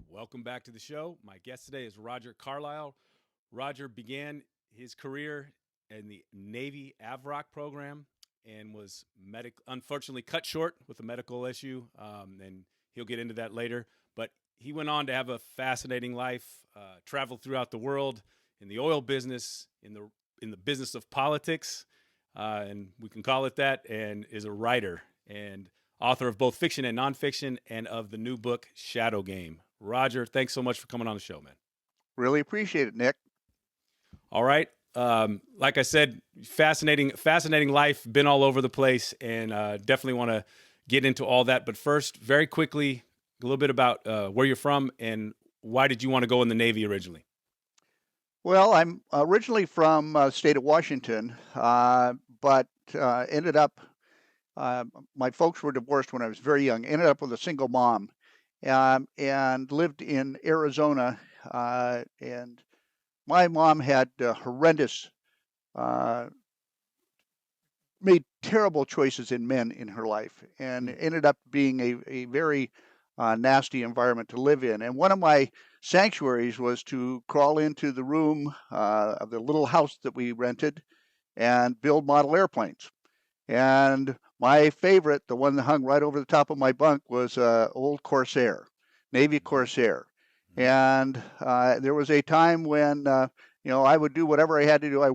Welcome back to the show. My guest today is Rodger Carlyle. Rodger began his career in the Navy AVROC program and was unfortunately cut short with a medical issue, and he'll get into that later. But he went on to have a fascinating life, traveled throughout the world in the oil business, in the business of politics, and we can call it that, and is a writer and author of both fiction and nonfiction, and of the new book, Shadow Game. Rodger, thanks so much for coming on the show, man. Really appreciate it, Nick. All right. Like I said, fascinating life, been all over the place, and definitely want to get into all that. But first, very quickly, a little bit about where you're from and why did you want to go in the Navy originally? Well, I'm originally from the state of Washington, but ended up, my folks were divorced when I was very young, ended up with a single mom, and lived in Arizona. And my mom had horrendous, made terrible choices in men in her life, and it ended up being a very nasty environment to live in. And one of my sanctuaries was to crawl into the room of the little house that we rented and build model airplanes. And my favorite, the one that hung right over the top of my bunk, was old Corsair, Navy Corsair. And there was a time when, I would do whatever I had to do. I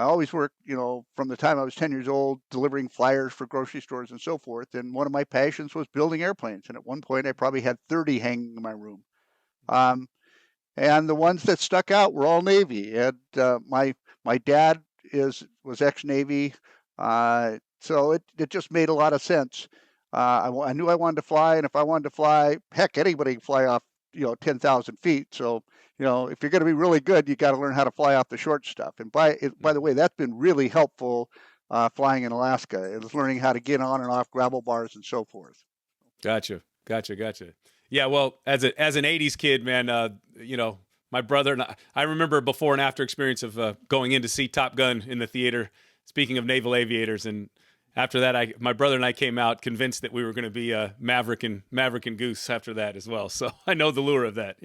always worked, from the time I was 10 years old, delivering flyers for grocery stores and so forth. And one of my passions was building airplanes. And at one point, I probably had 30 hanging in my room. And the ones that stuck out were all Navy. And my dad was ex-Navy. So it just made a lot of sense. I knew I wanted to fly, and if I wanted to fly, heck, anybody can fly off, 10,000 feet. So, if you're going to be really good, you got to learn how to fly off the short stuff. And by the way, that's been really helpful flying in Alaska. It was learning how to get on and off gravel bars and so forth. Gotcha. Yeah, well, as an '80s kid, man, my brother and I remember before and after experience of going in to see Top Gun in the theater. Speaking of naval aviators, and after that, my brother and I came out convinced that we were going to be Maverick and Goose after that as well. So I know the lure of that,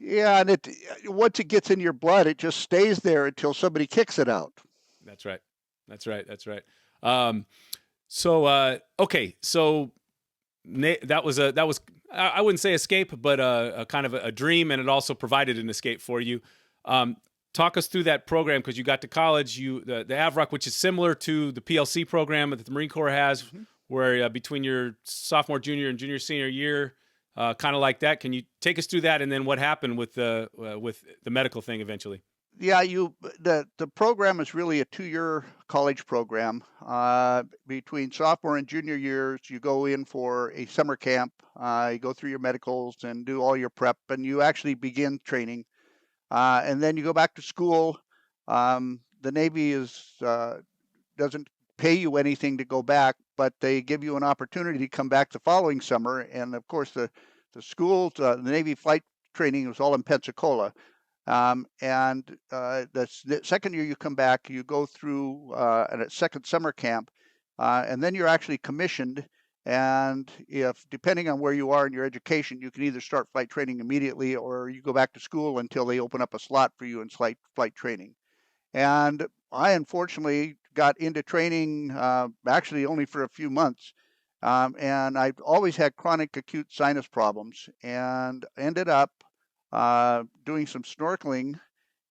Yeah, and once it gets in your blood, it just stays there until somebody kicks it out. That's right. Okay, so that was I wouldn't say escape, but a kind of a dream, and it also provided an escape for you. Talk us through that program, because you got to college, the AVROC, which is similar to the PLC program that the Marine Corps has, where between your sophomore, junior, and senior year, kind of like that. Can you take us through that, and then what happened with the medical thing eventually? Yeah, the program is really a 2-year college program. Between sophomore and junior years, you go in for a summer camp. You go through your medicals and do all your prep, and you actually begin training. And then you go back to school. The Navy doesn't pay you anything to go back, but they give you an opportunity to come back the following summer. And of course, the schools, the Navy flight training was all in Pensacola. And the second year you come back, you go through a second summer camp, and then you're actually commissioned. And depending on where you are in your education, you can either start flight training immediately, or you go back to school until they open up a slot for you in flight training. And I unfortunately got into training actually only for a few months. And I've always had chronic acute sinus problems, and ended up doing some snorkeling,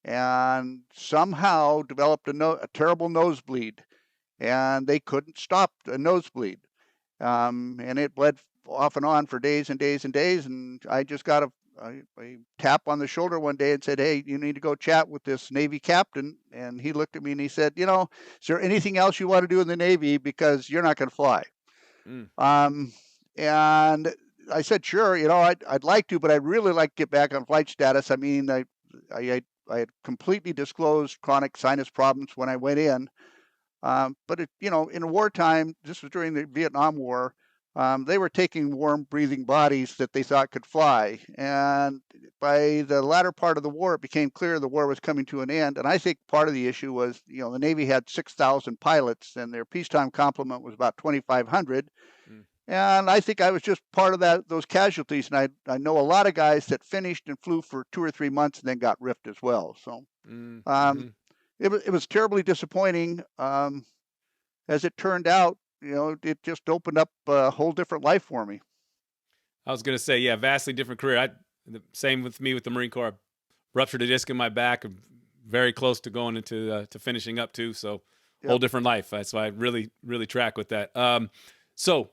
and somehow developed a terrible nosebleed, and they couldn't stop a nosebleed. And it bled off and on for days and days and days. And I just got a tap on the shoulder one day and said, "Hey, you need to go chat with this Navy captain." And he looked at me and he said, "Is there anything else you want to do in the Navy? Because you're not going to fly." And I said, "Sure, I'd like to, but I'd really like to get back on flight status." I mean, I had completely disclosed chronic sinus problems when I went in. But in wartime, this was during the Vietnam War, they were taking warm breathing bodies that they thought could fly. And by the latter part of the war, it became clear the war was coming to an end. And I think part of the issue was, the Navy had 6,000 pilots and their peacetime complement was about 2,500. And I think I was just part of those casualties. And I know a lot of guys that finished and flew for 2 or 3 months and then got ripped as well. So it was terribly disappointing. As it turned out, it just opened up a whole different life for me. I was going to say, yeah, vastly different career. Same with me with the Marine Corps. I ruptured a disc in my back. I'm very close to going into to finishing up too. So whole different life. That's why I really, really track with that. So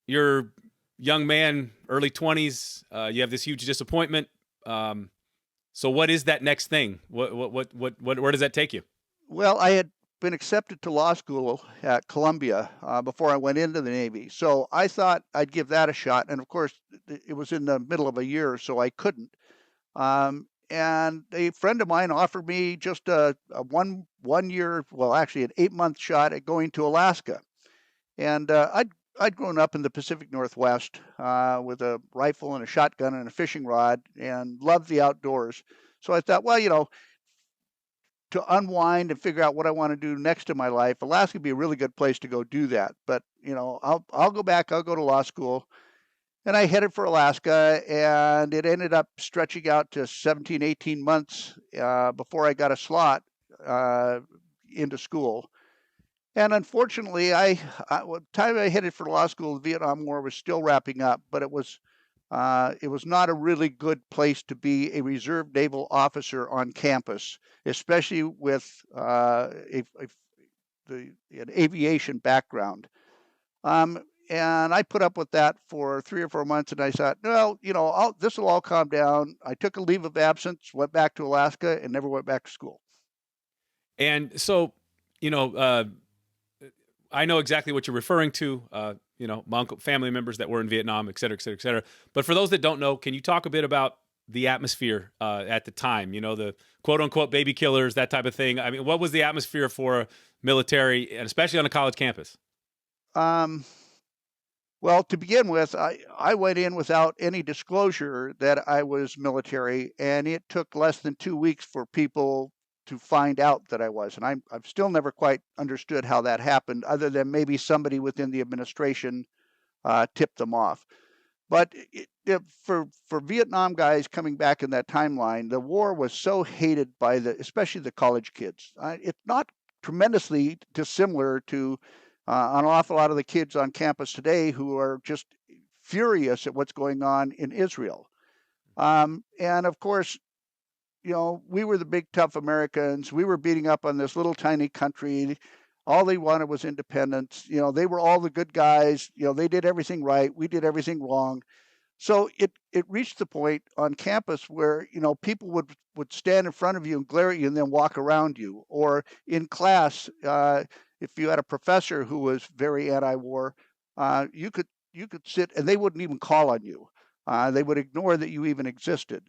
you're young man, early 20s. You have this huge disappointment. So what is that next thing? Where does that take you? Well, I had been accepted to law school at Columbia before I went into the Navy. So I thought I'd give that a shot. And of course, it was in the middle of a year, so I couldn't. And a friend of mine offered me just a one year, well, actually an 8-month shot at going to Alaska. And I'd grown up in the Pacific Northwest with a rifle and a shotgun and a fishing rod and loved the outdoors. So I thought, well, to unwind and figure out what I want to do next in my life, Alaska would be a really good place to go do that. But, I'll go back, I'll go to law school. And I headed for Alaska, and it ended up stretching out to 17, 18 months before I got a slot into school. And unfortunately, the time I headed for law school, the Vietnam War was still wrapping up, but it was not a really good place to be a reserve naval officer on campus, especially with an aviation background. And I put up with that for 3 or 4 months, and I thought, well, this will all calm down. I took a leave of absence, went back to Alaska, and never went back to school. And so, I know exactly what you're referring to. My uncle, family members that were in Vietnam, et cetera, et cetera, et cetera. But for those that don't know, can you talk a bit about the atmosphere at the time? The quote unquote baby killers, that type of thing. I mean, what was the atmosphere for military, and especially on a college campus? Well, to begin with, I went in without any disclosure that I was military, and it took less than 2 weeks for people to find out that I was. And I've still never quite understood how that happened, other than maybe somebody within the administration tipped them off. But for Vietnam guys coming back in that timeline, the war was so hated by especially the college kids. It's not tremendously dissimilar to an awful lot of the kids on campus today who are just furious at what's going on in Israel. And of course, we were the big tough Americans. We were beating up on this little tiny country. All they wanted was independence. They were all the good guys. They did everything right. We did everything wrong. So it reached the point on campus where, people would stand in front of you and glare at you and then walk around you. Or in class, if you had a professor who was very anti-war, you could sit and they wouldn't even call on you. They would ignore that you even existed.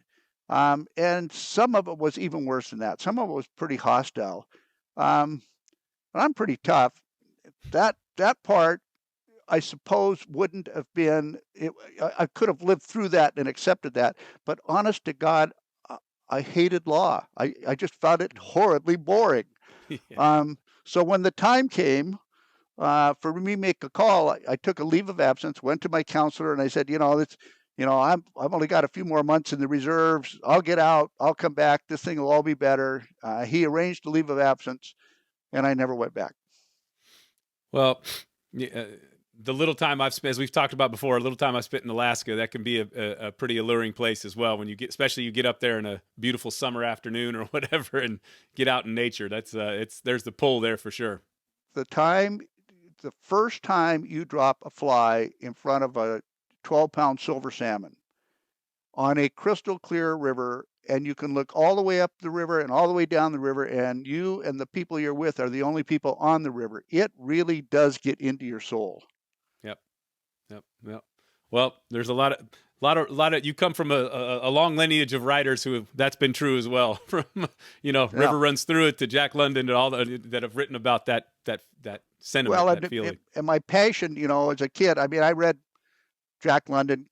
And some of it was even worse than that. Some of it was pretty hostile. I'm pretty tough. That part, I suppose, wouldn't have been. I could have lived through that and accepted that. But honest to God, I hated law. I just found it horribly boring. Yeah. So when the time came for me to make a call, I took a leave of absence, went to my counselor, and I said, I've only got a few more months in the reserves. I'll get out. I'll come back. This thing will all be better. He arranged a leave of absence, and I never went back. Well, the little time I've spent, as we've talked about before, a little time I've spent in Alaska, that can be a pretty alluring place as well. When especially you get up there in a beautiful summer afternoon or whatever, and get out in nature. That's there's the pull there for sure. The first time you drop a fly in front of a 12-pound silver salmon on a crystal clear river, and you can look all the way up the river and all the way down the river, and you and the people you're with are the only people on the river. It really does get into your soul. Yep. Well, there's a lot of. You come from a long lineage of writers that's been true as well. From River Runs Through It to Jack London and all that have written about that sentiment, that feeling. And my passion, as a kid, I mean, I read Jack London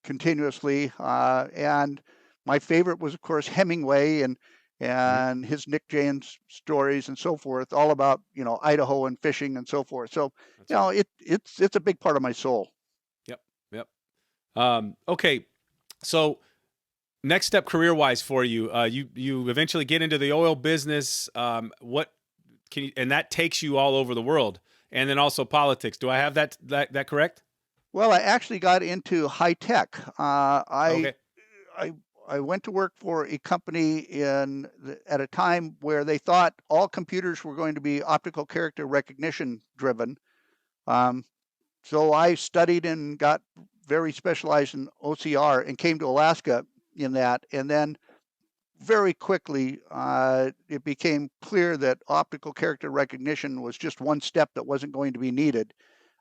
continuously, and my favorite was, of course, Hemingway Mhm. and his Nick James stories and so forth, all about Idaho and fishing and so forth. So That's right. it's a big part of my soul. Yep. Yep. Okay. So next step career wise for you, you eventually get into the oil business. What can you, and that takes you all over the world, and then also politics. Do I have that correct? Well, I actually got into high tech. Okay. I I went to work for a company at a time where they thought all computers were going to be optical character recognition driven. Um, so I studied and got very specialized in OCR and came to Alaska in that, and then very quickly it became clear that optical character recognition was just one step that wasn't going to be needed,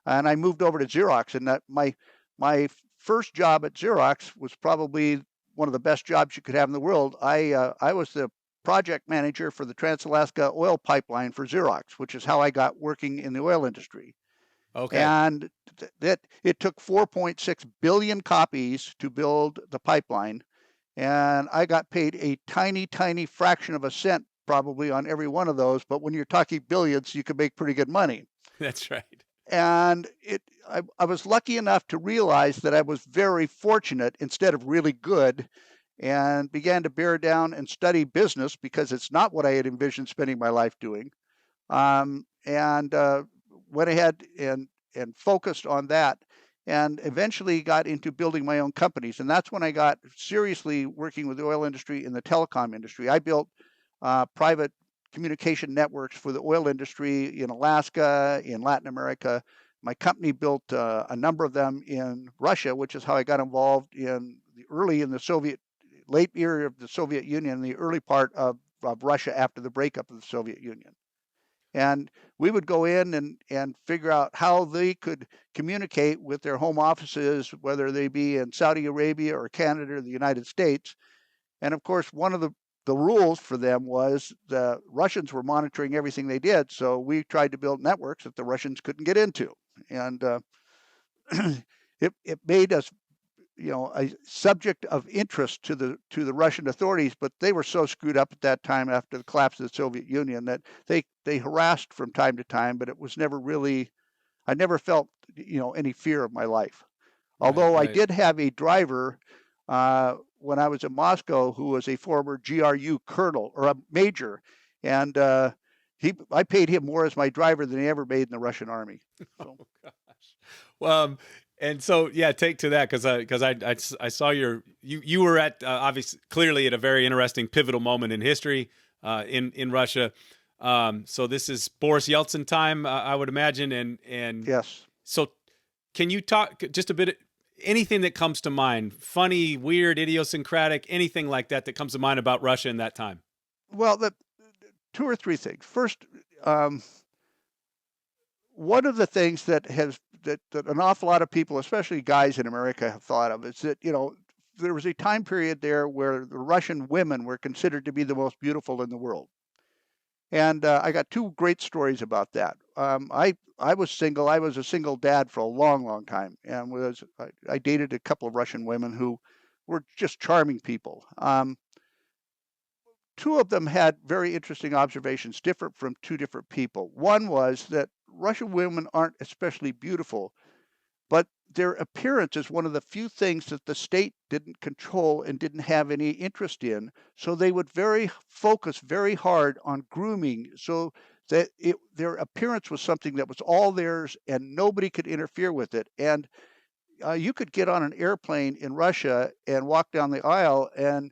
and I moved over to Xerox. And that my first job at Xerox was probably one of the best jobs you could have in the world. I was the project manager for the Trans-Alaska oil pipeline for Xerox, which is how I got working in the oil industry. Okay. And that it took 4.6 billion copies to build the pipeline, and I got paid a tiny fraction of a cent probably on every one of those. But when you're talking billions, you can make pretty good money. That's right. And I was lucky enough to realize that I was very fortunate instead of really good, and began to bear down and study business because it's not what I had envisioned spending my life doing. And went ahead and focused on that, and eventually got into building my own companies. And that's when I got seriously working with the oil industry and the telecom industry. I built private communication networks for the oil industry in Alaska, in Latin America. My company built a number of them in Russia, which is how I got involved in the Soviet late era of the Soviet Union, the early part of Russia after the breakup of the Soviet Union. And we would go in and figure out how they could communicate with their home offices, whether they be in Saudi Arabia or Canada or the United States. And of course, one of the rules for them was the Russians were monitoring everything they did. So we tried to build networks that the Russians couldn't get into. And it made us a subject of interest to the Russian authorities, but they were so screwed up at that time after the collapse of the Soviet Union that they harassed from time to time, but it was never really. I never felt any fear of my life. Right. Although I Right. did have a driver when I was in Moscow who was a former GRU colonel or a major, and I paid him more as my driver than he ever made in the Russian army. So Oh gosh. Well, and so yeah, take to that because I saw you were at obviously clearly at a very interesting pivotal moment in history in Russia. So this is Boris Yeltsin time, I would imagine, and yes. so can you talk just a bit anything that comes to mind, funny, weird, idiosyncratic, anything like that that comes to mind about Russia in that time? Well, the two or three things. First, um, one of the things that an awful lot of people, especially guys in America, have thought of is that there was a time period there where the Russian women were considered to be the most beautiful in the world. And I got two great stories about that. I was single. I was a single dad for a long time, and I dated a couple of Russian women who were just charming people. Two of them had very interesting observations, different from two different people. One was that Russian women aren't especially beautiful, but their appearance is one of the few things that the state didn't control and didn't have any interest in. So they would focus very hard on grooming, so that their appearance was something that was all theirs and nobody could interfere with it. And you could get on an airplane in Russia and walk down the aisle, and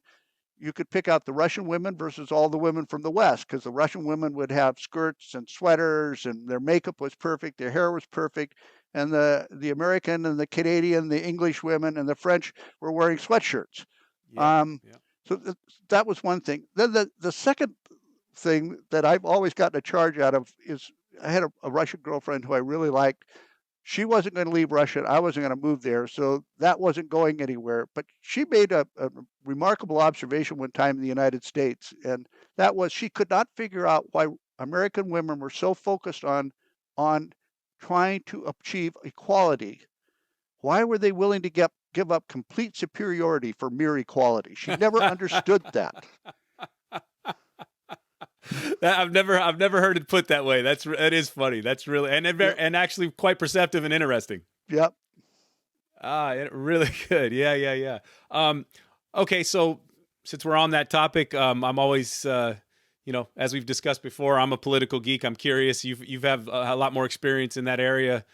you could pick out the Russian women versus all the women from the West, because the Russian women would have skirts and sweaters, and their makeup was perfect, their hair was perfect, and the American and the Canadian, the English women and the French were wearing sweatshirts. Yep. Um, Yep. so that was one thing. Then the second thing that I've always gotten a charge out of is I had a Russian girlfriend who I really liked. She wasn't going to leave Russia. I wasn't going to move there. So that wasn't going anywhere. But she made a remarkable observation one time in the United States. And that was she could not figure out why American women were so focused on trying to achieve equality, why were they willing to give up complete superiority for mere equality? She never understood that. I've never heard it put that way. That is funny. That's really and actually quite perceptive and interesting. Yep. Really good. Yeah. Okay, so since we're on that topic, I'm always, as we've discussed before, I'm a political geek. I'm curious. You've have a lot more experience in that area.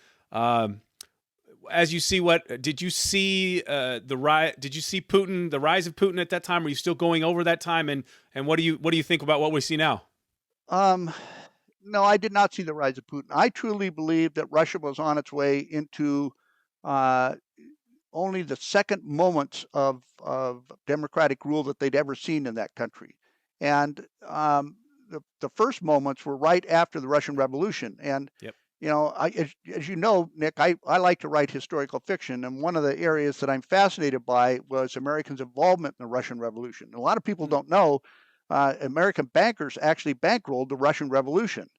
As you see, did you see Did you see Putin, the rise of Putin at that time? Are you still going over that time? And what do you think about what we see now? No, I did not see the rise of Putin. I truly believe that Russia was on its way into only the second moments of democratic rule that they'd ever seen in that country. And the first moments were right after the Russian Revolution. And, yep. As you know, Nick, I like to write historical fiction. And one of the areas that I'm fascinated by was Americans' involvement in the Russian Revolution. And a lot of people don't know American bankers actually bankrolled the Russian Revolution.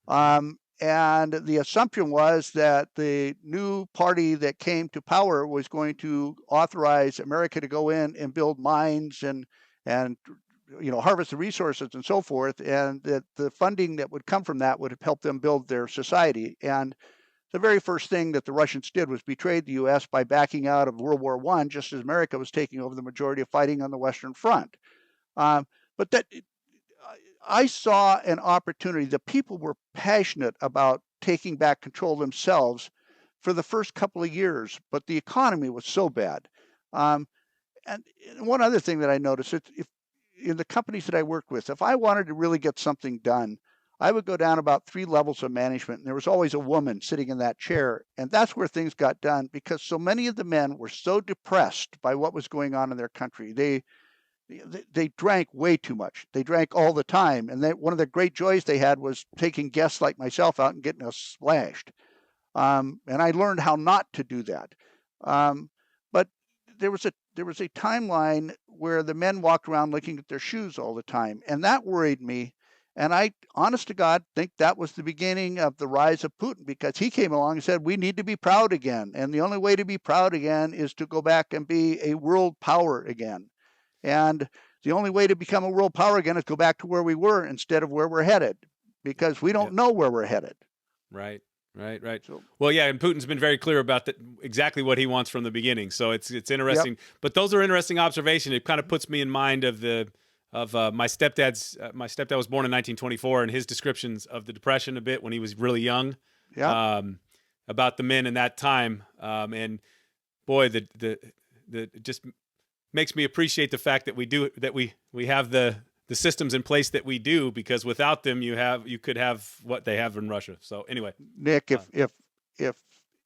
And the assumption was that the new party that came to power was going to authorize America to go in and build mines and harvest the resources and so forth, and that the funding that would come from that would help them build their society. And the very first thing that the Russians did was betrayed the U.S. by backing out of World War I, just as America was taking over the majority of fighting on the Western Front. But that I saw an opportunity. The people were passionate about taking back control themselves for the first couple of years, but the economy was so bad. And one other thing that I noticed, if in the companies that I worked with, if I wanted to really get something done, I would go down about 3 levels of management, and there was always a woman sitting in that chair. And that's where things got done, because so many of the men were so depressed by what was going on in their country. They drank way too much. They drank all the time. And one of the great joys they had was taking guests like myself out and getting us splashed. And I learned how not to do that. But there was a timeline where the men walked around looking at their shoes all the time. And that worried me. And I, honest to God, think that was the beginning of the rise of Putin, because he came along and said, we need to be proud again. And the only way to be proud again is to go back and be a world power again. And the only way to become a world power again is go back to where we were instead of where we're headed, because we don't know where we're headed. Right. So, well, yeah, and Putin's been very clear about exactly what he wants from the beginning. So it's interesting. Yep. But those are interesting observations. It kind of puts me in mind of my stepdad's. My stepdad was born in 1924, and his descriptions of the Depression a bit when he was really young. Yeah. About the men in that time, and boy, the just makes me appreciate the fact that we have the systems in place that we do, because without them you could have what they have in Russia. So anyway, Nick, if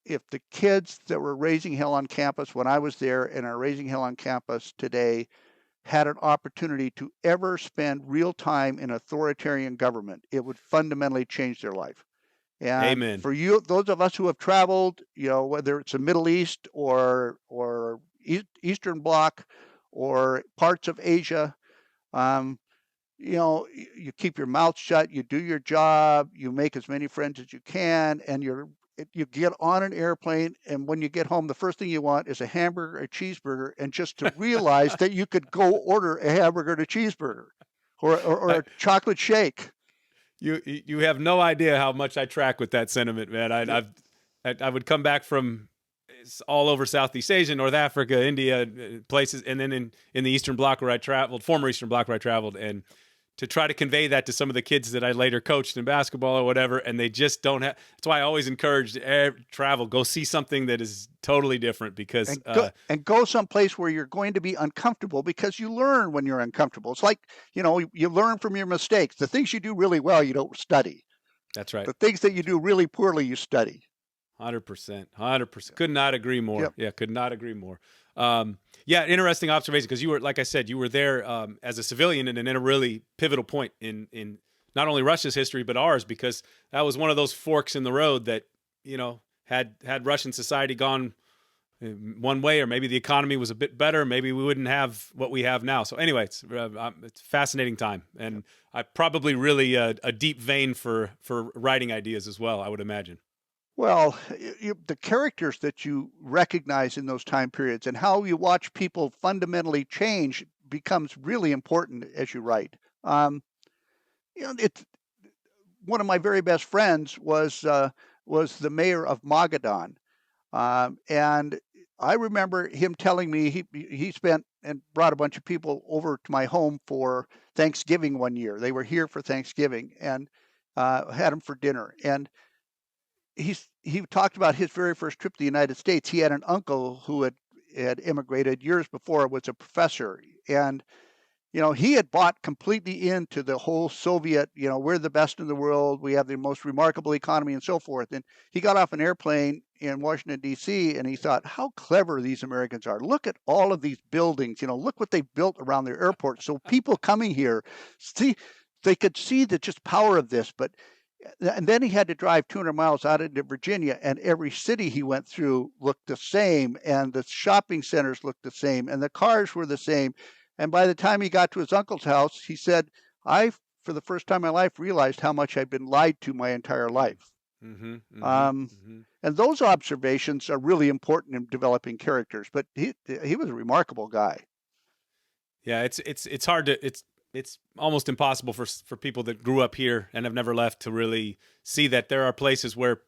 the kids that were raising hell on campus when I was there and are raising hell on campus today had an opportunity to ever spend real time in authoritarian government, it would fundamentally change their life. And amen. For you, those of us who have traveled, whether it's the Middle East or Eastern Bloc or parts of Asia, you keep your mouth shut, you do your job, you make as many friends as you can, and you get on an airplane, and when you get home, the first thing you want is a hamburger, a cheeseburger, and just to realize that you could go order a hamburger and a cheeseburger or a chocolate shake. You have no idea how much I track with that sentiment, man. I would come back from all over Southeast Asia, North Africa, India, places, and then in the Eastern Bloc where I traveled, former Eastern Bloc where I traveled, and to try to convey that to some of the kids that I later coached in basketball or whatever, and they just don't have. That's why I always encourage travel. Go see something that is totally different, because go someplace where you're going to be uncomfortable, because you learn when you're uncomfortable. It's like, you learn from your mistakes. The things you do really well, you don't study. That's right. The things that you do really poorly, you study. 100%. Could not agree more. Yep. Yeah, could not agree more. Interesting observation, because you were, like I said, you were there as a civilian and in a really pivotal point in not only Russia's history but ours, because that was one of those forks in the road that had Russian society gone one way, or maybe the economy was a bit better, maybe we wouldn't have what we have now. So anyway, it's a fascinating time, and I probably really a deep vein for writing ideas as well, I would imagine. Well, the characters that you recognize in those time periods and how you watch people fundamentally change becomes really important as you write. It's one of my very best friends was the mayor of Magadan, and I remember him telling me he spent and brought a bunch of people over to my home for Thanksgiving one year. They were here for Thanksgiving and had them for dinner. And he talked about his very first trip to the United States. He had an uncle who had immigrated years before, was a professor, and he had bought completely into the whole Soviet, we're the best in the world, we have the most remarkable economy and so forth. And he got off an airplane in Washington, D.C., and he thought, how clever these Americans are. Look at all of these buildings, look what they built around their airport. So people coming here, see, they could see the just power of this. And then he had to drive 200 miles out into Virginia, and every city he went through looked the same, and the shopping centers looked the same, and the cars were the same. And by the time he got to his uncle's house, he said, I, for the first time in my life, realized how much I'd been lied to my entire life. Mm-hmm, mm-hmm, Um, mm-hmm. and those observations are really important in developing characters. But he was a remarkable guy. Yeah, it's hard to it's almost impossible for people that grew up here and have never left to really see that there are places where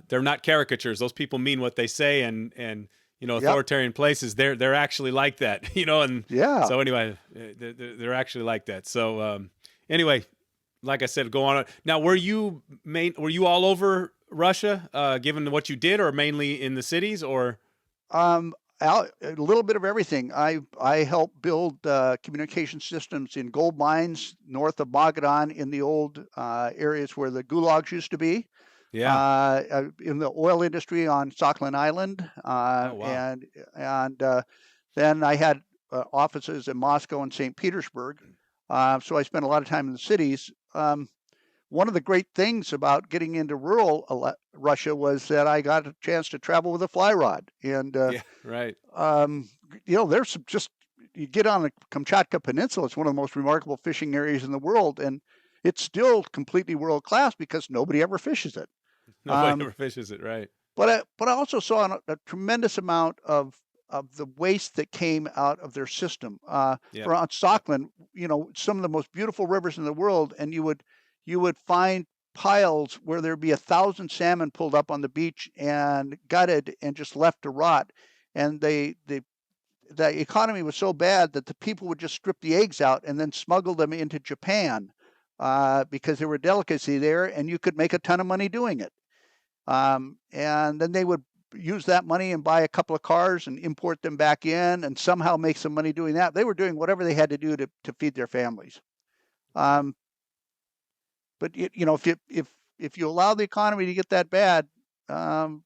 they're not caricatures. Those people mean what they say, and Yep. authoritarian places they're actually like that. And Yeah. so anyway, they're actually like that. So anyway, like I said, go on. Now, were you all over Russia, given what you did, or mainly in the cities, or? Um, a little bit of everything. I helped build communication systems in gold mines north of Magadan in the old areas where the gulags used to be. Yeah. In the oil industry on Sakhalin Island, Oh wow. and then I had offices in Moscow and St. Petersburg. So I spent a lot of time in the cities. One of the great things about getting into rural Russia was that I got a chance to travel with a fly rod. And, Yeah. Right. there's just, you get on the Kamchatka Peninsula, it's one of the most remarkable fishing areas in the world. And it's still completely world class because nobody ever fishes it. Nobody Um, ever fishes it. Right. but I also saw a tremendous amount of the waste that came out of their system. Yep. For on Yep. Sakhalin, some of the most beautiful rivers in the world, and you would find piles where there'd be 1,000 salmon pulled up on the beach and gutted and just left to rot. And the economy was so bad that the people would just strip the eggs out and then smuggle them into Japan because they were a delicacy there, and you could make a ton of money doing it. And then they would use that money and buy a couple of cars and import them back in and somehow make some money doing that. They were doing whatever they had to do to feed their families. Um, but if you allow the economy to get that bad, um,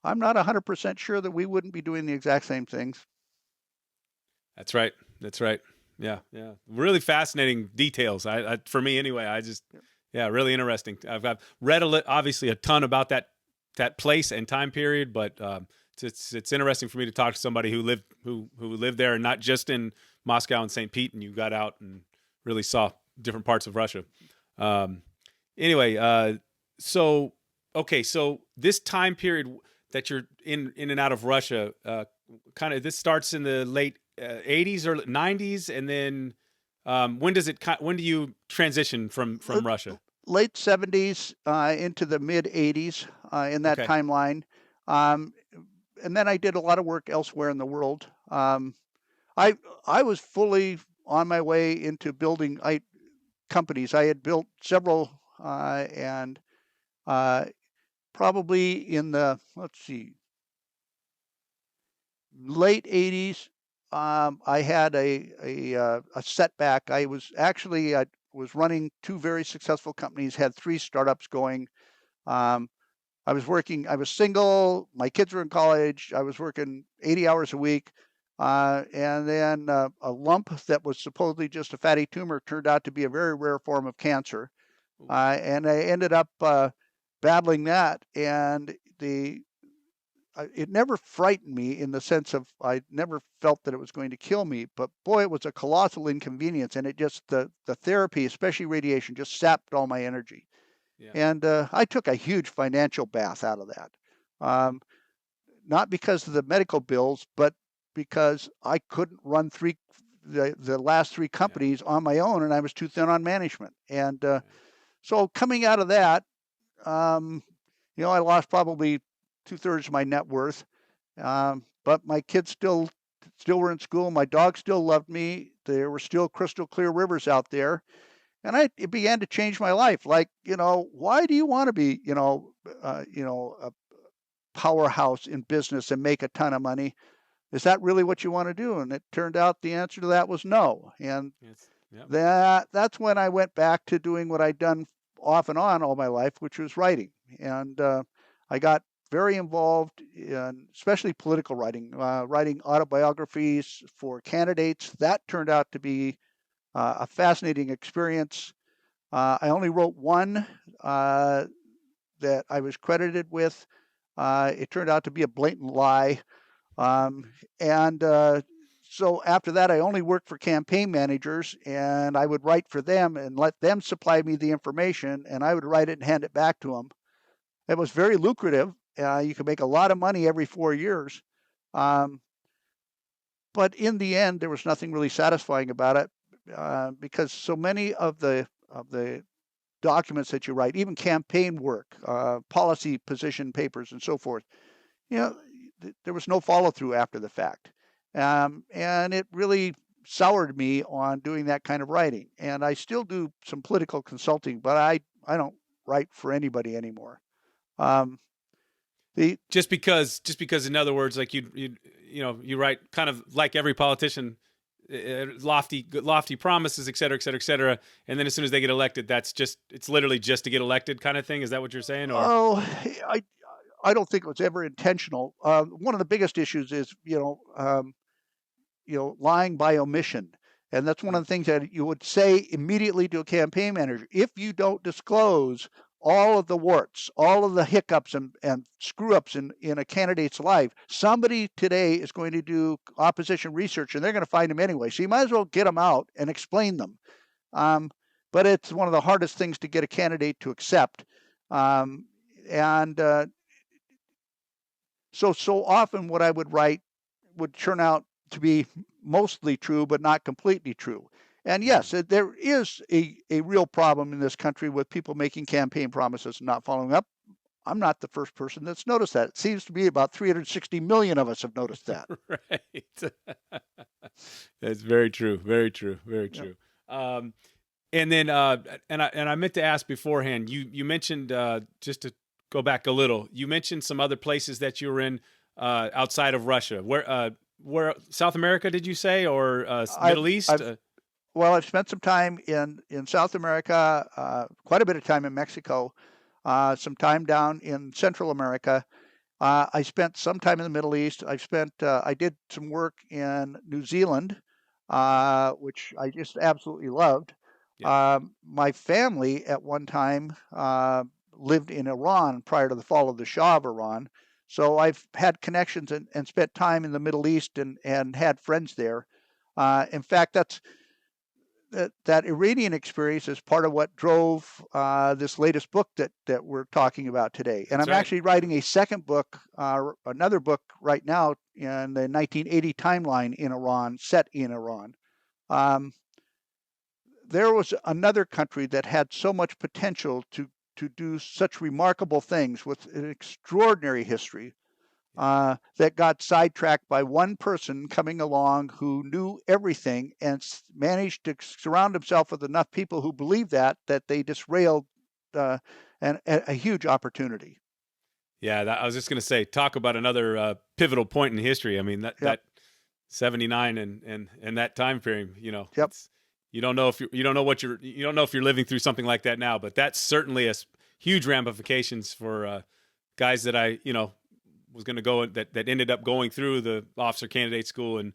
I'm not 100% sure that we wouldn't be doing the exact same things. That's right. That's right. Yeah. Yeah. Really fascinating details. For me anyway. Yeah, really interesting. I've read obviously a ton about that place and time period, but it's interesting for me to talk to somebody who lived there and not just in Moscow and St. Pete, and you got out and really saw different parts of Russia. Um, anyway, so okay, so this time period that you're in and out of Russia, kind of this starts in the late 80s or 90s, and then when do you transition from Russia? Late 70s into the mid 80s in that Okay. timeline. Um, and then I did a lot of work elsewhere in the world. I I was fully on my way into building companies. I had built several, and uh, probably in the let's see, late 80s, I had a setback. I was running two very successful companies, had three startups going. Um, I was single, my kids were in college, I was working 80 hours a week. And then a lump that was supposedly just a fatty tumor turned out to be a very rare form of cancer. Ooh. And I ended up battling that. And it never frightened me in the sense of I never felt that it was going to kill me, but boy, it was a colossal inconvenience. And the therapy, especially radiation, just sapped all my energy. Yeah. And I took a huge financial bath out of that. Um, not because of the medical bills, but because I couldn't run the last three Yeah. companies on my own, and I was too thin on management. And Right. so coming out of that, um, I lost probably 2/3 of my net worth. But my kids still were in school. My dog still loved me. There were still crystal clear rivers out there, and it began to change my life. Like, why do you want to be, a powerhouse in business and make a ton of money? Is that really what you want to do? And it turned out the answer to that was no. And Yes. Yep. that's when I went back to doing what I'd done off and on all my life, which was writing. And I got very involved in especially political writing, writing autobiographies for candidates. That turned out to be a fascinating experience. I only wrote one that I was credited with. It turned out to be a blatant lie. Um, and so after that, I only worked for campaign managers, and I would write for them and let them supply me the information, and I would write it and hand it back to them. It was very lucrative. You could make a lot of money every 4 years. Um, but in the end, there was nothing really satisfying about it because so many of the documents that you write, even campaign work, policy position papers, and so forth, you know, there was no follow through after the fact. And it really soured me on doing that kind of writing. And I still do some political consulting, but I don't write for anybody anymore. Um, the Just because, in other words, like you write kind of like every politician, lofty promises, et cetera, et cetera, et cetera, and then as soon as they get elected, it's literally just to get elected, kind of thing. Is that what you're saying, or? oh, I I don't think it was ever intentional. One of the biggest issues is lying by omission. And that's one of Mm, the things that you would say immediately to a campaign manager. If you don't disclose all of the warts, all of the hiccups and screw ups in a candidate's life, somebody today is going to do opposition research and they're going to find them anyway. So you might as well get them out and explain them. Um, but it's one of the hardest things to get a candidate to accept. Um, and so often what I would write would turn out to be mostly true, but not completely true. And mm. yes, there is a real problem in this country with people making campaign promises and not following up. I'm not the first person that's noticed that. It seems to be about 360 million of us have noticed that. Right. That's very true. Very true. Very Yep. true. Um, and then, and I meant to ask beforehand. You mentioned, just to go back a little. You mentioned some other places that you were in outside of Russia. Where South America did you say, or I've Middle East? I've well, I've spent some time in South America, quite a bit of time in Mexico, some time down in Central America. I spent some time in the Middle East. I did some work in New Zealand, which I just absolutely loved. Yeah. My family at one time lived in Iran prior to the fall of the Shah of Iran. So I've had connections and spent time in the Middle East and had friends there. In fact, that Iranian experience is part of what drove this latest book that we're talking about today. And That's I'm right. actually writing a second book, another book right now in the 1980 timeline in Iran, set in Iran. Um, there was another country that had so much potential to do such remarkable things with an extraordinary history Yeah. that got sidetracked by one person coming along who knew everything and managed to surround himself with enough people who believed that they disrailed uh, a huge opportunity. Yeah. I was just going to say, talk about another pivotal point in history. I mean, that Yep, that 79 and that time frame. yep. It's you don't know if you don't know what you don't know if you're living through something like that now. But that's certainly huge ramifications for guys that I was going to go that ended up going through the officer candidate school and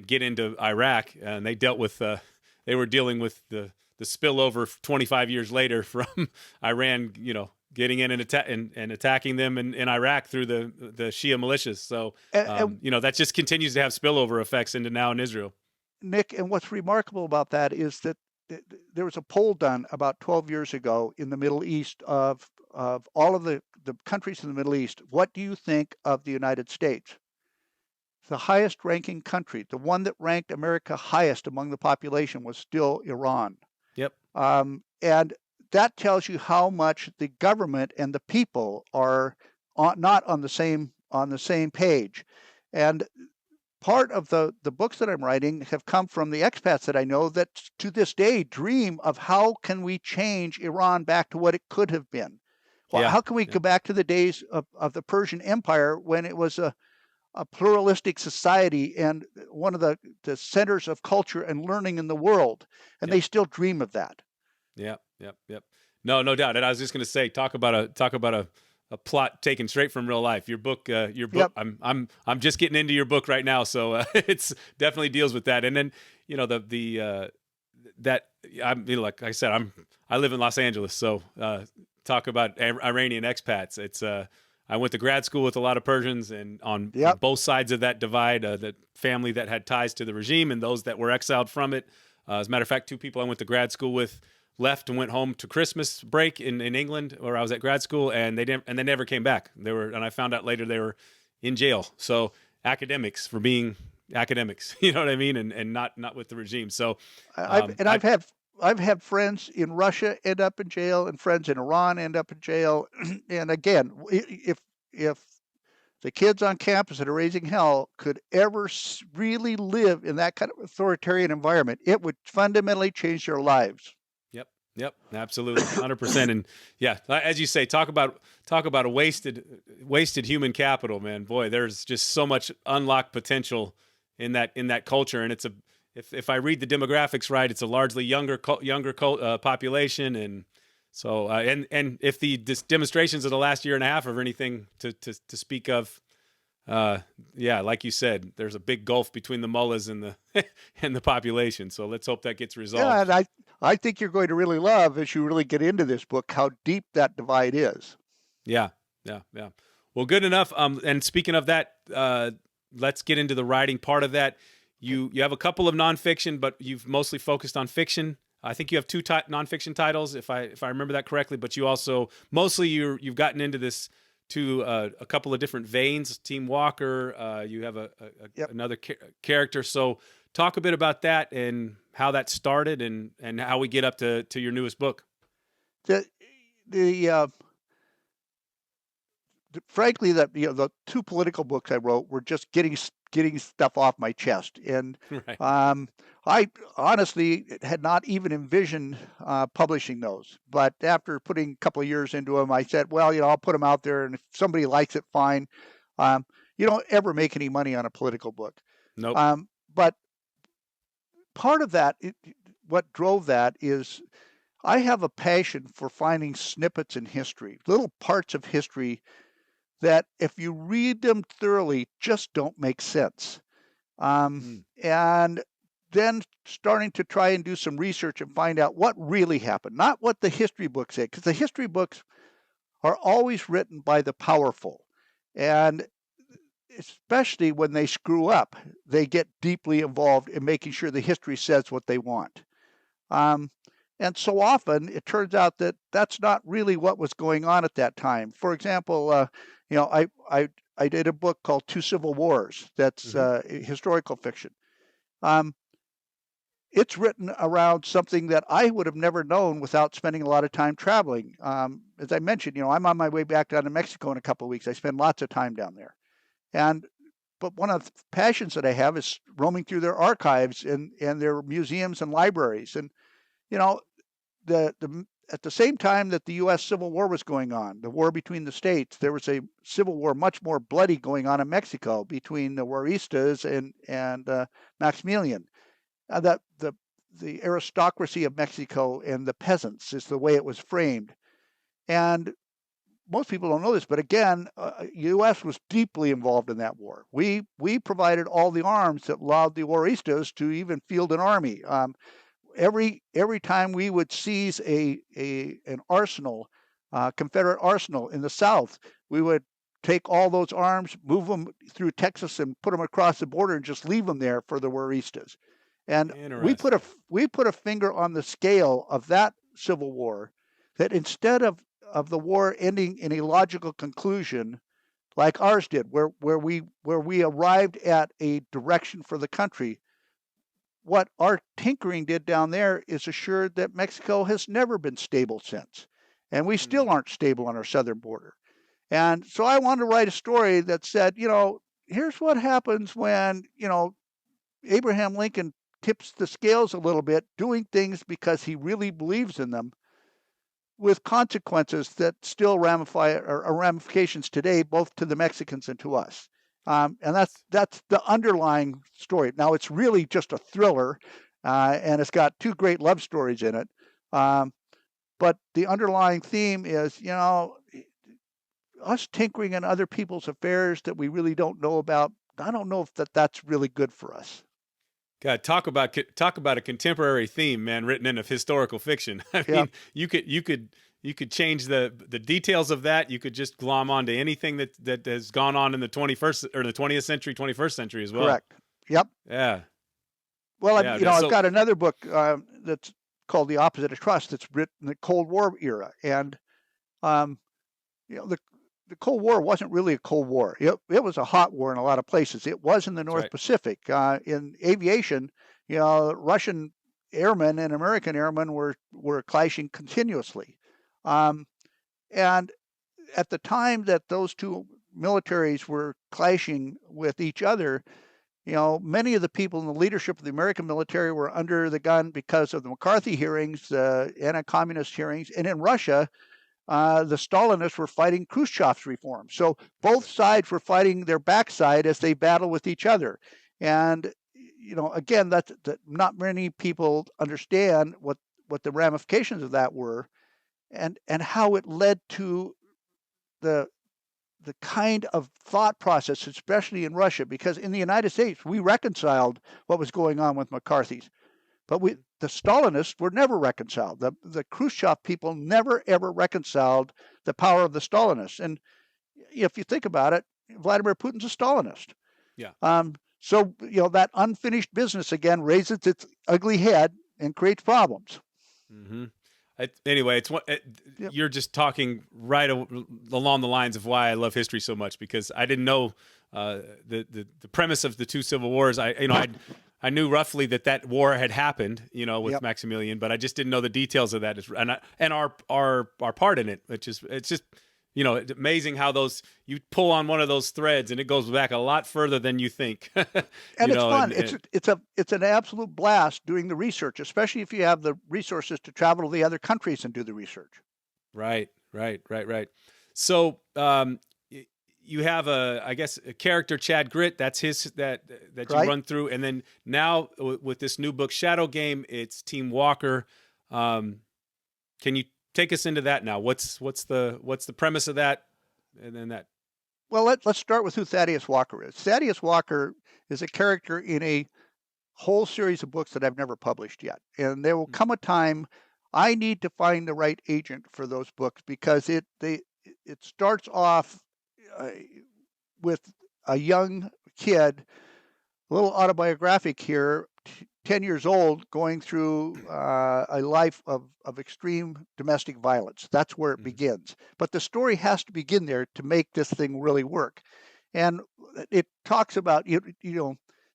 get into Iraq, and they were dealing with the spillover 25 years later from Iran, getting in and attacking them in Iraq through the Shia militias. So And that just continues to have spillover effects into now in Israel. Nick, and what's remarkable about that is that there was a poll done about 12 years ago in the Middle East of all of the countries in the Middle East. What do you think of the United States? The highest ranking country, the one that ranked America highest among the population, was still Iran. Yep. And that tells you how much the government and the people are not on the same page. And part of the books that I'm writing have come from the expats that I know that to this day dream of how can we change Iran back to what it could have been. Well, Yeah. how can we go back to the days of the Persian Empire when it was a pluralistic society and one of the centers of culture and learning in the world, and they still dream of that. Yep. No doubt. And I was just going to say, talk about a plot taken straight from real life. Your book. Yep. I'm just getting into your book right now, so it's definitely deals with that. And then that like I said, I live in Los Angeles, so talk about Iranian expats. It's I went to grad school with a lot of Persians, and on both sides of that divide, the family that had ties to the regime and those that were exiled from it. As a matter of fact, two people I went to grad school with left and went home to Christmas break in England, where I was at grad school, and they never came back. And I found out later they were in jail. So academics for being academics, you know what I mean, and not with the regime. So I've had friends in Russia end up in jail, and friends in Iran end up in jail. And again, if the kids on campus that are raising hell could ever really live in that kind of authoritarian environment, it would fundamentally change their lives. Yep, absolutely, 100%. And yeah, as you say, talk about a wasted human capital, man. Boy, there's just so much unlocked potential in that culture, and if I read the demographics right, it's a largely younger population, and so and if the demonstrations of the last year and a half are anything to speak of, like you said, there's a big gulf between the mullahs and the population. So let's hope that gets resolved. Yeah, and I think you're going to really love, as you really get into this book, how deep that divide is. Yeah. Well, good enough. And speaking of that, let's get into the writing part of that. You have a couple of nonfiction, but you've mostly focused on fiction. I think you have two nonfiction titles, if I remember that correctly. But you also mostly you've gotten into this to a couple of different veins. Team Walker, you have another character. So talk a bit about that and how that started, and how we get up to your newest book. Frankly, the two political books I wrote were just getting stuff off my chest, and right. I honestly had not even envisioned publishing those. But after putting a couple of years into them, I said, well, I'll put them out there, and if somebody likes it, fine. You don't ever make any money on a political book. Nope. But part of that, what drove that is I have a passion for finding snippets in history, little parts of history that if you read them thoroughly just don't make sense. And then starting to try and do some research and find out what really happened, not what the history books say, because the history books are always written by the powerful. And especially when they screw up, they get deeply involved in making sure the history says what they want. And so often it turns out that that's not really what was going on at that time. For example, I did a book called Two Civil Wars. That's historical fiction. It's written around something that I would have never known without spending a lot of time traveling. As I mentioned, I'm on my way back down to Mexico in a couple of weeks. I spend lots of time down there. But one of the passions that I have is roaming through their archives and their museums and libraries. And, at the same time that the U.S. Civil War was going on, the war between the states, there was a civil war much more bloody going on in Mexico between the Juaristas and Maximilian. The aristocracy of Mexico and the peasants is the way it was framed. And most people don't know this, but again, U.S. was deeply involved in that war. We provided all the arms that allowed the Juaristas to even field an army. Every time we would seize an arsenal, Confederate arsenal in the South, we would take all those arms, move them through Texas, and put them across the border, and just leave them there for the Juaristas. And Interesting. we put a finger on the scale of that Civil War, that instead of the war ending in a logical conclusion like ours did, where we arrived at a direction for the country, what our tinkering did down there is assured that Mexico has never been stable since. And we still Mm. aren't stable on our southern border. And so I wanted to write a story that said, here's what happens when, Abraham Lincoln tips the scales a little bit, doing things because he really believes in them, with consequences that still ramify or ramifications today, both to the Mexicans and to us. And that's the underlying story. Now it's really just a thriller, and it's got two great love stories in it. But the underlying theme is, us tinkering in other people's affairs that we really don't know about. I don't know if that's really good for us. God, talk about a contemporary theme, man, written in of historical fiction. I Yeah, mean, you could change the details of that. You could just glom onto anything that has gone on in the 21st or the 20th century, 21st century as well. correct. Yep. Yeah, Well, yeah. I've So got another book that's called The Opposite of Trust. That's written in the Cold War era, and um, the Cold War wasn't really a Cold War. It was a hot war in a lot of places. It was in the that's North right. Pacific. In aviation, Russian airmen and American airmen were clashing continuously, um, and at the time that those two militaries were clashing with each other, many of the people in the leadership of the American military were under the gun because of the McCarthy hearings, anti-communist hearings, and in Russia, the Stalinists were fighting Khrushchev's reforms. So both sides were fighting their backside as they battle with each other. And again, that not many people understand what the ramifications of that were, and how it led to the kind of thought process, especially in Russia, because in the United States we reconciled what was going on with McCarthy's, but the Stalinists were never reconciled. The Khrushchev people never ever reconciled the power of the Stalinists. And if you think about it, Vladimir Putin's a Stalinist. Yeah. So that unfinished business again raises its ugly head and creates problems. Mm-hmm. Anyway, Yep. you're just talking right along the lines of why I love history so much, because I didn't know the premise of the two civil wars. I knew roughly that war had happened, with Yep. Maximilian, but I just didn't know the details of that, and our part in it, which is it's just it's amazing how you pull on one of those threads and it goes back a lot further than you think. And it's fun. It's an absolute blast doing the research, especially if you have the resources to travel to the other countries and do the research. Right. So, you have I guess, a character, Chad Gritt. That's that you Right? run through, and then now with this new book, Shadow Game, it's Team Walker. Can you take us into that now? What's the premise of that, and then that? Well, let's start with who Thaddeus Walker is. Thaddeus Walker is a character in a whole series of books that I've never published yet. And there will come a time I need to find the right agent for those books, because it starts off with a young kid, a little autobiographic here, 10 years old, going through a life of extreme domestic violence. That's where it begins. But the story has to begin there to make this thing really work. And it talks about, it's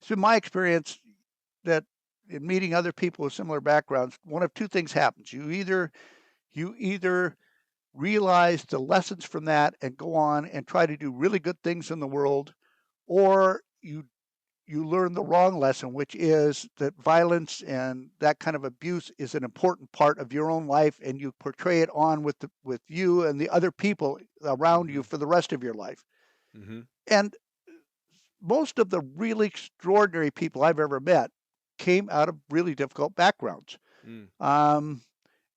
been my experience that in meeting other people with similar backgrounds, one of two things happens. You either realize the lessons from that and go on and try to do really good things in the world, or you learn the wrong lesson, which is that violence and that kind of abuse is an important part of your own life, and you portray it on with you and the other people around you for the rest of your life. Mm-hmm. And most of the really extraordinary people I've ever met came out of really difficult backgrounds,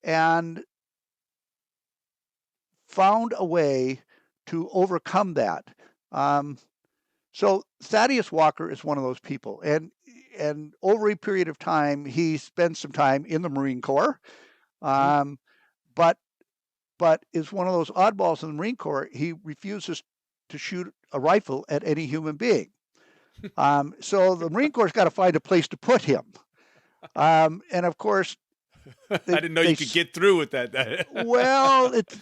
and found a way to overcome that. So Thaddeus Walker is one of those people, and over a period of time, he spends some time in the Marine Corps, but is one of those oddballs in the Marine Corps. He refuses to shoot a rifle at any human being. So the Marine Corps has got to find a place to put him. And of course, I they didn't know they you could get through with that. well, it's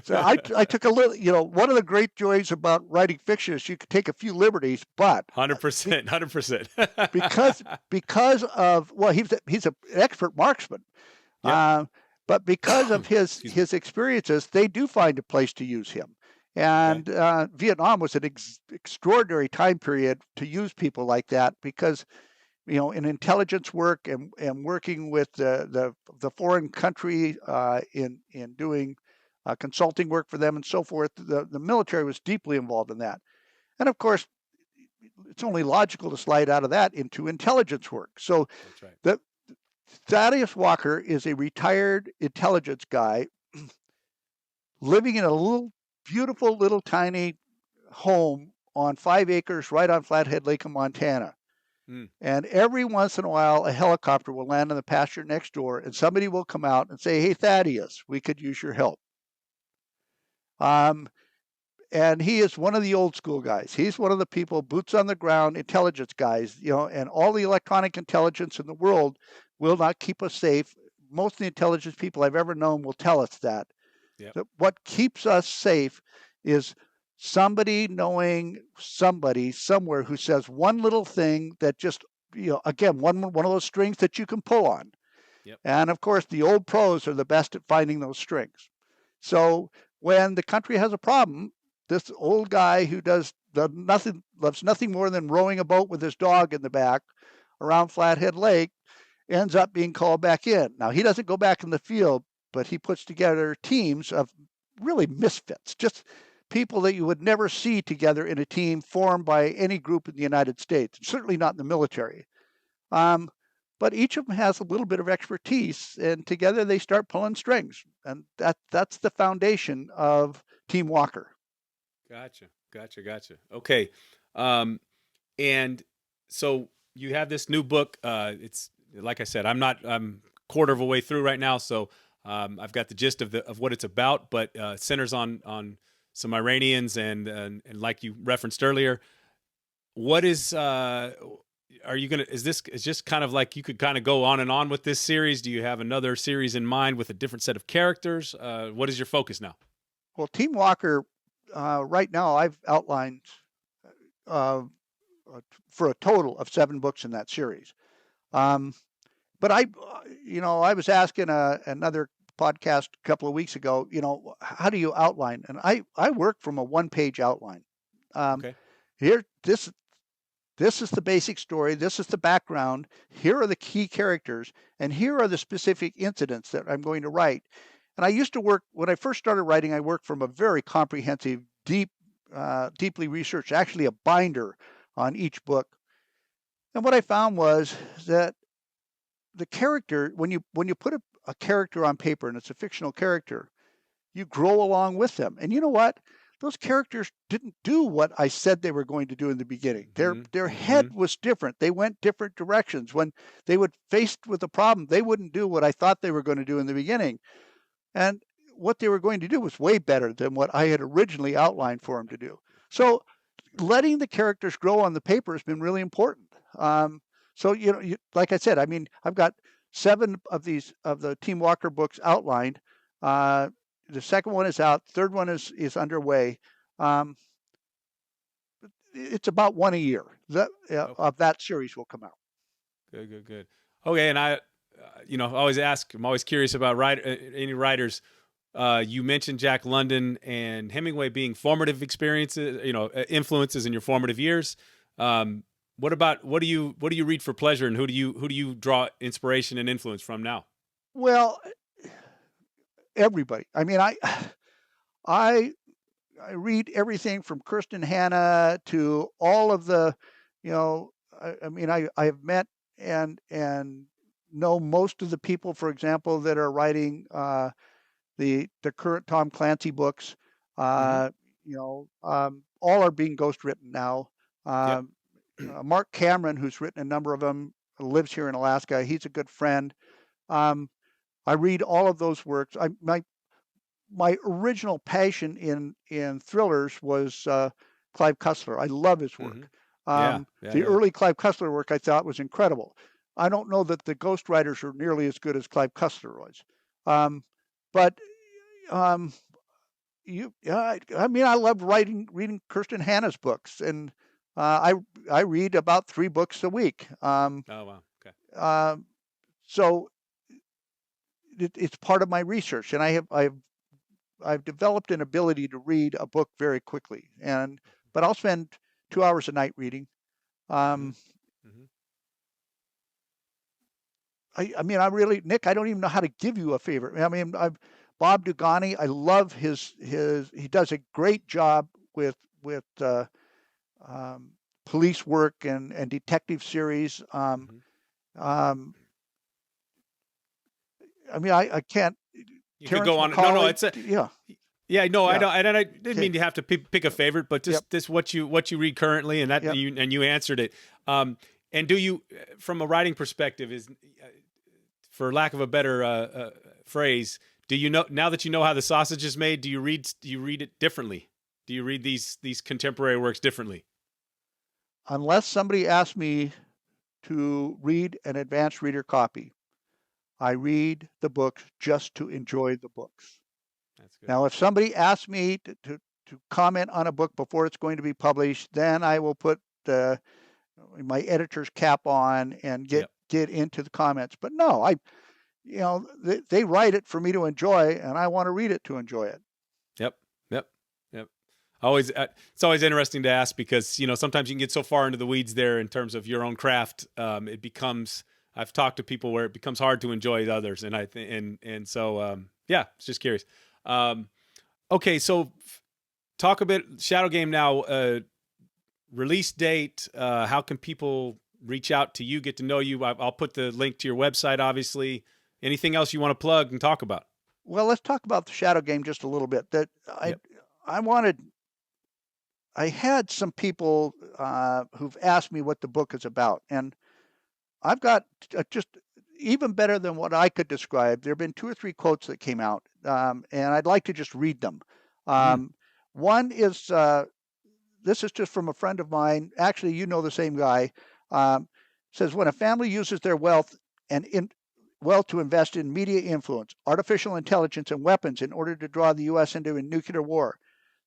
so I took a little, one of the great joys about writing fiction is you could take a few liberties, but 100%, 100%. because because of, well, he's an expert marksman, Yep. uh, but because of Excuse me. his experiences, they do find a place to use him. Okay. And Vietnam was an extraordinary time period to use people like that because in intelligence work and working with the foreign country in doing consulting work for them and so forth. The military was deeply involved in that, and of course, it's only logical to slide out of that into intelligence work. So That's right. the Thaddeus Walker is a retired intelligence guy living in a beautiful little tiny home on 5 acres right on Flathead Lake in Montana. Mm. And every once in a while, a helicopter will land on the pasture next door, and somebody will come out and say, "Hey, Thaddeus, we could use your help." Um, and he is one of the old school guys. He's one of the people, boots on the ground, intelligence guys, and all the electronic intelligence in the world will not keep us safe. Most of the intelligence people I've ever known will tell us that. Yep. That what keeps us safe is somebody knowing somebody somewhere who says one little thing that just, again, one of those strings that you can pull on. Yep. And of course, the old pros are the best at finding those strings. So when the country has a problem, this old guy who loves nothing more than rowing a boat with his dog in the back around Flathead Lake ends up being called back in. Now, he doesn't go back in the field, but he puts together teams of really misfits, just people that you would never see together in a team formed by any group in the United States, certainly not in the military. But each of them has a little bit of expertise, and together they start pulling strings, and that's the foundation of Team Walker. Gotcha. Okay. And so you have this new book. It's like I said, I'm quarter of a way through right now, so I've got the gist of what it's about, but centers on some Iranians and like you referenced earlier. What is are you gonna? Is just kind of like you could kind of go on and on with this series? Do you have another series in mind with a different set of characters? What is your focus now? Well, Team Walker, right now I've outlined uh, for a total of 7 books in that series. But I was asking another podcast a couple of weeks ago, how do you outline? And I work from a 1-page outline. Okay. Here, this is the basic story. This is the background. Here are the key characters, and here are the specific incidents that I'm going to write. And I used to work, when I first started writing, I worked from a very comprehensive, deeply researched, actually a binder on each book. And what I found was that the character, when you put a character on paper and it's a fictional character, you grow along with them. And you know what? Those characters didn't do what I said they were going to do in the beginning. Their head was different. They went different directions. When they would faced with a problem, they wouldn't do what I thought they were going to do in the beginning. And what they were going to do was way better than what I had originally outlined for them to do. So letting the characters grow on the paper has been really important. So like I said, I mean, I've got 7 of the Team Walker books outlined. The second one is out. Third one is underway. It's about one a year of that series will come out. Good. Okay, and I always ask. I'm always curious about any writers. You mentioned Jack London and Hemingway being formative experiences, influences in your formative years. What do you read for pleasure, and who do you draw inspiration and influence from now? Well, everybody. I mean, I read everything from Kirsten Hanna to all of the, I have met and know most of the people, for example, that are writing the current Tom Clancy books. All are being ghost written now. Yep. Mark Cameron, who's written a number of them, lives here in Alaska. He's a good friend. I read all of those works. My original passion in thrillers was Clive Cussler. I love his work. Mm-hmm. The early Clive Cussler work I thought was incredible. I don't know that the ghostwriters are nearly as good as Clive Cussler was. But I mean, I love reading Kirsten Hanna's books, and I read about 3 books a week. Oh wow, okay. So it's part of my research, and I've developed an ability to read a book very quickly. But I'll spend 2 hours a night reading. Mm-hmm. I mean, I really, Nick, I don't even know how to give you a favorite. I mean, Bob Dugani, I love he does a great job with police work and detective series. I mean, I can't. You Terrence could go on. McCauley, No, it's a yeah. Yeah, no, Yeah. I don't. I didn't Okay. mean to have to pick a favorite, but just Yep. this what you read currently, and that Yep. you answered it. And do you, from a writing perspective, is for lack of a better phrase, do you know, now that you know how the sausage is made, do you read it differently? Do you read these contemporary works differently? Unless somebody asks me to read an advanced reader copy, I read the books just to enjoy the books. That's good. Now, if somebody asks me to comment on a book before it's going to be published, then I will put my editor's cap on and get into the comments. But no, they write it for me to enjoy, and I want to read it to enjoy it. Yep. It's always interesting to ask, because sometimes you can get so far into the weeds there in terms of your own craft. It becomes, I've talked to people where it becomes hard to enjoy others, and I think so yeah, it's just curious. Okay, so talk a bit Shadow Game now. Release date. How can people reach out to you, get to know you? I'll put the link to your website, obviously. Anything else you want to plug and talk about? Well, let's talk about the Shadow Game just a little bit. I had some people who've asked me what the book is about, and I've got just even better than what I could describe. There have been 2 or 3 quotes that came out, and I'd like to just read them. One is, this is just from a friend of mine. Actually, you know the same guy. Says, when a family uses their wealth to invest in media influence, artificial intelligence, and weapons in order to draw the U.S. into a nuclear war,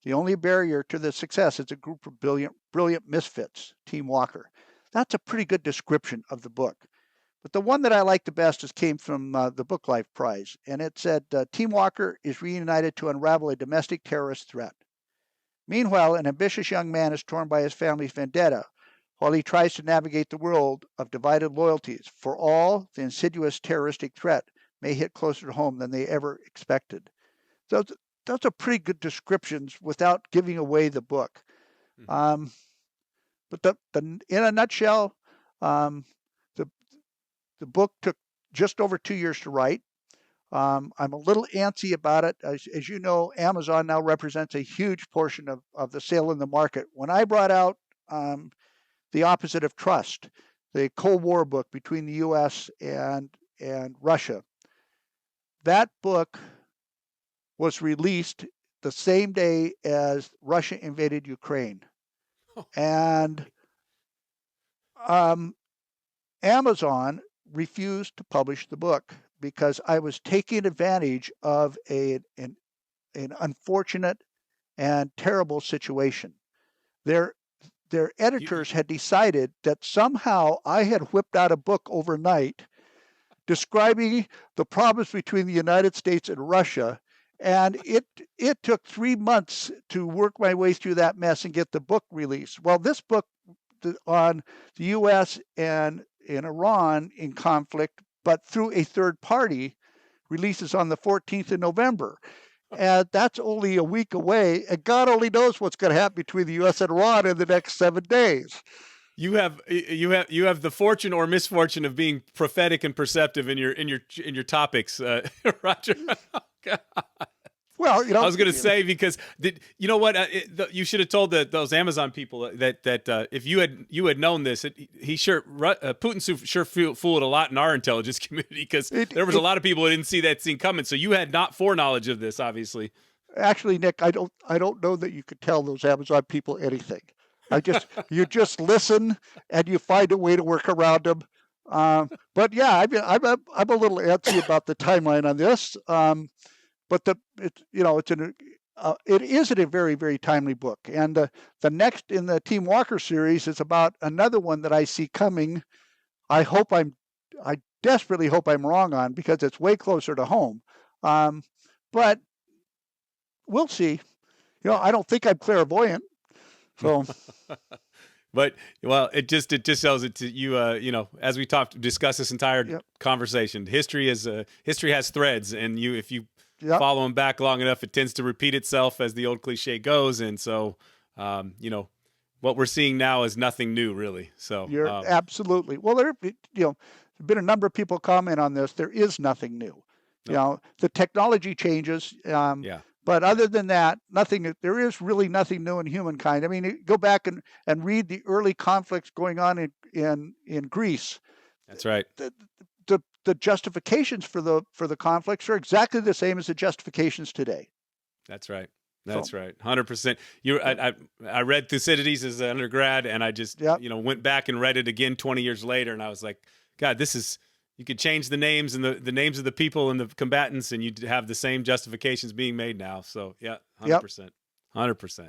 the only barrier to the success is a group of brilliant misfits. Team Walker. That's a pretty good description of the book. But the one that I like the best came from the Book Life Prize, and it said, Team Walker is reunited to unravel a domestic terrorist threat. Meanwhile, an ambitious young man is torn by his family's vendetta while he tries to navigate the world of divided loyalties. For all, the insidious terroristic threat may hit closer to home than they ever expected. So those are pretty good descriptions without giving away the book. But in a nutshell, the book took just over 2 years to write. I'm a little antsy about it. As you know, Amazon now represents a huge portion of the sale in the market. When I brought out The Opposite of Trust, the Cold War book between the U.S. and Russia, that book was released the same day as Russia invaded Ukraine. And Amazon refused to publish the book because I was taking advantage of an unfortunate and terrible situation. Their editors had decided that somehow I had whipped out a book overnight describing the problems between the United States and Russia, and it took 3 months to work my way through that mess and get the book released. Well, this book on the U.S. and Iran in conflict, but through a third party, releases on the 14th of November. And that's only a week away, and God only knows what's going to happen between the U.S. and Iran in the next 7 days. You have the fortune or misfortune of being prophetic and perceptive in your topics, Rodger. Well, I was going to say, because you know what, you should have told those Amazon people that if you had known this, Putin sure fooled a lot in our intelligence community, because there was a lot of people who didn't see that scene coming. So you had not foreknowledge of this, obviously. Actually, Nick, I don't know that you could tell those Amazon people anything. You just listen and you find a way to work around them. But yeah, I'm a little antsy about the timeline on this. But it is a very, very timely book. And the next in the Team Walker series is about another one that I see coming. I desperately hope I'm wrong on, because it's way closer to home. But we'll see. I don't think I'm clairvoyant. So, but well, it just tells it to you. As we discuss this entire conversation, history has threads, and if you follow them back long enough, it tends to repeat itself, as the old cliche goes. And so, what we're seeing now is nothing new, really. So you're absolutely well. There've been a number of people comment on this. There is nothing new. Nope. The technology changes. But other than that, there is really nothing new in humankind. I mean, go back and read the early conflicts going on in Greece. That's right. The justifications for the conflicts are exactly the same as the justifications today. That's right. That's right. 100%. I read Thucydides as an undergrad, and I just went back and read it again 20 years later, and I was like, God, you could change the names and the names of the people and the combatants, and you'd have the same justifications being made now. So, 100%. 100%.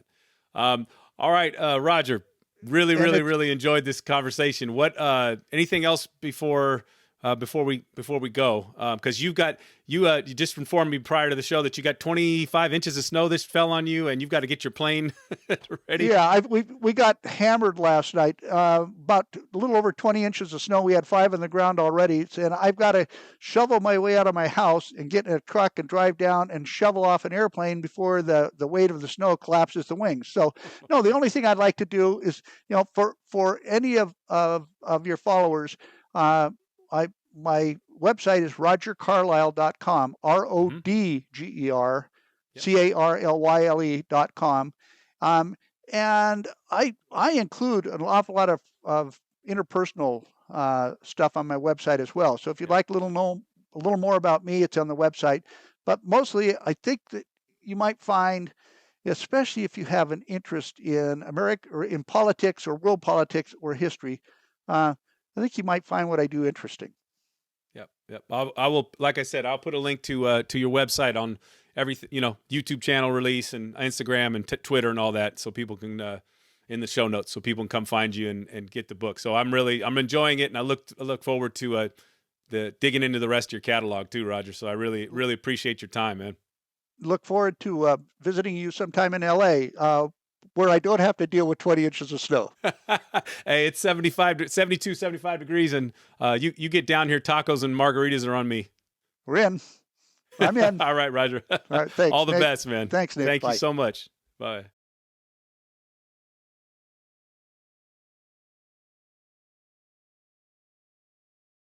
All right, Rodger, really enjoyed this conversation. What anything else before we go? Because you just informed me prior to the show that you got 25 inches of snow that fell on you, and you've got to get your plane ready. Yeah, we got hammered last night. About a little over 20 inches of snow. We had 5 on the ground already, and I've got to shovel my way out of my house and get in a truck and drive down and shovel off an airplane before the weight of the snow collapses the wings. So, no, the only thing I'd like to do is, for any of your followers, my website is rodgercarlyle.com, RODGERCARLYLE.com. And I include an awful lot of interpersonal stuff on my website as well. So if you'd like a little more about me, it's on the website. But mostly, I think that you might find, especially if you have an interest in America or in politics or world politics or history, I think you might find what I do interesting. Yep. I will. Like I said, I'll put a link to your website on everything. YouTube channel release and Instagram and Twitter and all that, so people can in the show notes, so people can come find you and get the book. So I'm enjoying it, and I look forward to the digging into the rest of your catalog too, Rodger. So I really appreciate your time, man. Look forward to visiting you sometime in LA. Where I don't have to deal with 20 inches of snow. Hey, it's 72, 75 degrees, and you get down here, tacos and margaritas are on me. We're in. I'm in. All right, Rodger. All right, thanks. All the Nick. best, man. Thanks, Nick. Thank Bye. you so much. Bye.